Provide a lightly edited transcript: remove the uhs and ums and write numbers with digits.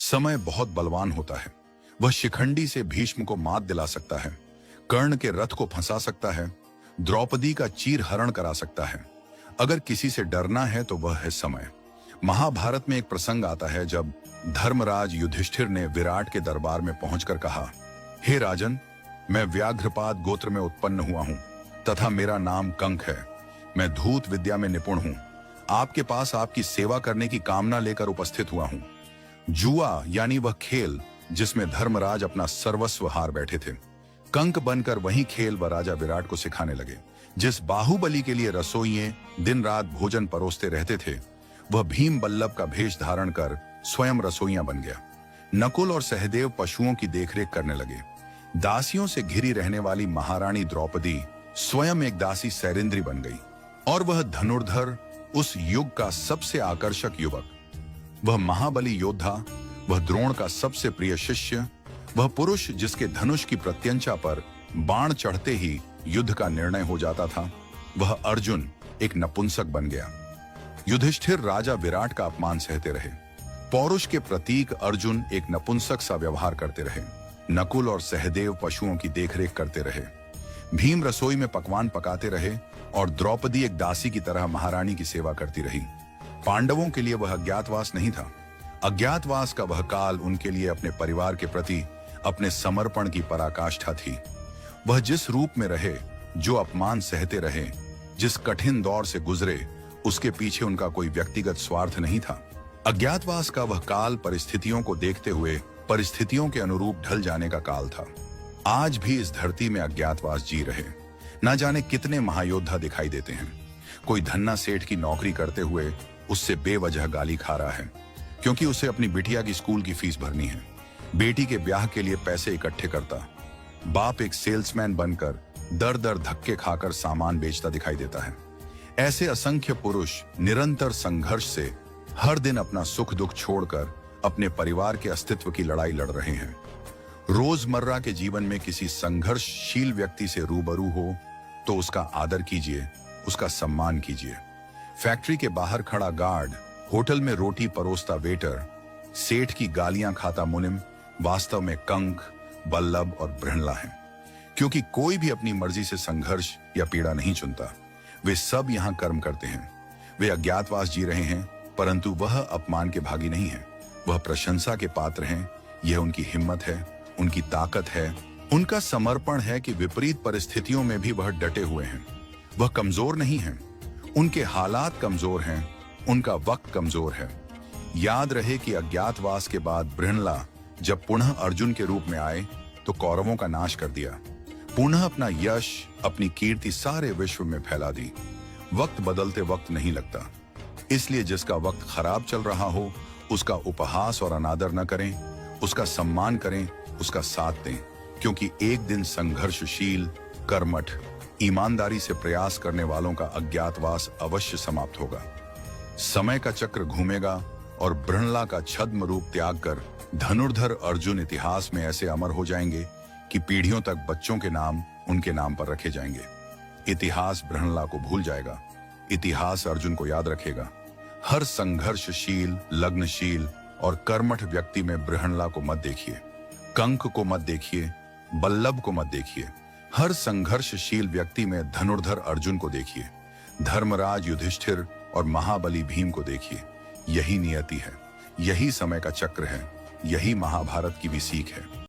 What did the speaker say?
समय बहुत बलवान होता है। वह शिखंडी से भीष्म को मात दिला सकता है, कर्ण के रथ को फंसा सकता है, द्रौपदी का चीर हरण करा सकता है। अगर किसी से डरना है तो वह है समय। महाभारत में एक प्रसंग आता है जब धर्मराज युधिष्ठिर ने विराट के दरबार में पहुंचकर कहा, हे राजन, मैं व्याघ्रपाद गोत्र में उत्पन्न हुआ हूं तथा मेरा नाम कंक है। मैं धूत विद्या में निपुण हूं। आपके पास आपकी सेवा करने की कामना लेकर उपस्थित हुआ हूं। जुआ यानी वह खेल जिसमें धर्मराज अपना सर्वस्व हार बैठे थे, कंक बनकर वही खेल वह राजा विराट को सिखाने लगे। जिस बाहुबली के लिए रसोइये दिन रात भोजन परोसते रहते थे, वह भीम बल्लभ का भेष धारण कर स्वयं रसोइया बन गया। नकुल और सहदेव पशुओं की देखरेख करने लगे। दासियों से घिरी रहने वाली महारानी द्रौपदी स्वयं एक दासी सैरिंद्री बन गई। और वह धनुर्धर, उस युग का सबसे आकर्षक युवक, वह महाबली योद्धा, वह द्रोण का सबसे प्रिय शिष्य, वह पुरुष जिसके धनुष की प्रत्यंचा पर बाण चढ़ते ही युद्ध का निर्णय हो जाता था, वह अर्जुन एक नपुंसक बन गया। युधिष्ठिर राजा विराट का अपमान सहते रहे। पौरुष के प्रतीक अर्जुन एक नपुंसक सा व्यवहार करते रहे। नकुल और सहदेव पशुओं की देखरेख करते रहे। भीम रसोई में पकवान पकाते रहे और द्रौपदी एक दासी की तरह महारानी की सेवा करती रही। पांडवों के लिए वह अज्ञातवास नहीं था। अज्ञातवास का वह काल उनके लिए अपने परिवार के प्रति अपने समर्पण की पराकाष्ठा थी। वह जिस रूप में रहे, जो अपमान सहते रहे, जिस कठिन दौर से गुजरे, उसके पीछे उनका कोई व्यक्तिगत स्वार्थ नहीं था। अज्ञातवास का वह काल परिस्थितियों को देखते हुए परिस्थितियों के अनुरूप ढल जाने का काल था। आज भी इस धरती में अज्ञातवास जी रहे। न जाने कितने महायोद्धा दिखाई देते हैं। कोई धन्ना सेठ की नौकरी करते हुए उससे बेवजह गाली खा रहा है क्योंकि उसे अपनी बिटिया की स्कूल की फीस भरनी है। बेटी के ब्याह के लिए पैसे इकट्ठे करता। बाप एक सेल्समैन बनकर दर दर धक्के खाकर सामान बेचता दिखाई देता है। ऐसे असंख्य पुरुष निरंतर संघर्ष से हर दिन अपना सुख दुख छोड़कर अपने परिवार के अस्तित्व की लड़ाई लड़ रहे हैं। रोजमर्रा के जीवन में किसी संघर्षशील व्यक्ति से रूबरू हो तो उसका आदर कीजिए, उसका सम्मान कीजिए। फैक्ट्री के बाहर खड़ा गार्ड, होटल में रोटी परोसता वेटर, सेठ की गालियां खाता मुनिम वास्तव में कंक, बल्लभ और बृहणला हैं। क्योंकि कोई भी अपनी मर्जी से संघर्ष या पीड़ा नहीं चुनता। वे सब यहां कर्म करते हैं। वे अज्ञातवास जी रहे हैं, परंतु वह अपमान के भागी नहीं है। वह प्रशंसा के पात्र हैं। यह उनकी हिम्मत है, उनकी ताकत है, उनका समर्पण है कि विपरीत परिस्थितियों में भी वह डटे हुए हैं। वह कमजोर नहीं है। उनके हालात कमजोर हैं, उनका वक्त कमजोर है। याद रहे कि अज्ञातवास के बाद बृहणला जब पुनः अर्जुन के रूप में आए तो कौरवों का नाश कर दिया। पुनः अपना यश, अपनी कीर्ति सारे विश्व में फैला दी। वक्त बदलते वक्त नहीं लगता, इसलिए जिसका वक्त खराब चल रहा हो उसका उपहास और अनादर न करें, उसका सम्मान करें, उसका साथ दें। क्योंकि एक दिन संघर्षशील, कर्मठ, ईमानदारी से प्रयास करने वालों का अज्ञातवास अवश्य समाप्त होगा। समय का चक्र घूमेगा और बृहणला का छद्म रूप त्याग कर धनुर्धर अर्जुन इतिहास में ऐसे अमर हो जाएंगे कि पीढ़ियों तक बच्चों के नाम उनके नाम पर रखे जाएंगे। इतिहास बृहणला को भूल जाएगा, इतिहास अर्जुन को याद रखेगा। हर संघर्षशील, लग्नशील और कर्मठ व्यक्ति में बृहणला को मत देखिए, कंक को मत देखिए, बल्लभ को मत देखिए। हर संघर्षशील व्यक्ति में धनुर्धर अर्जुन को देखिए, धर्मराज युधिष्ठिर और महाबली भीम को देखिए। यही नियति है, यही समय का चक्र है, यही महाभारत की भी सीख है।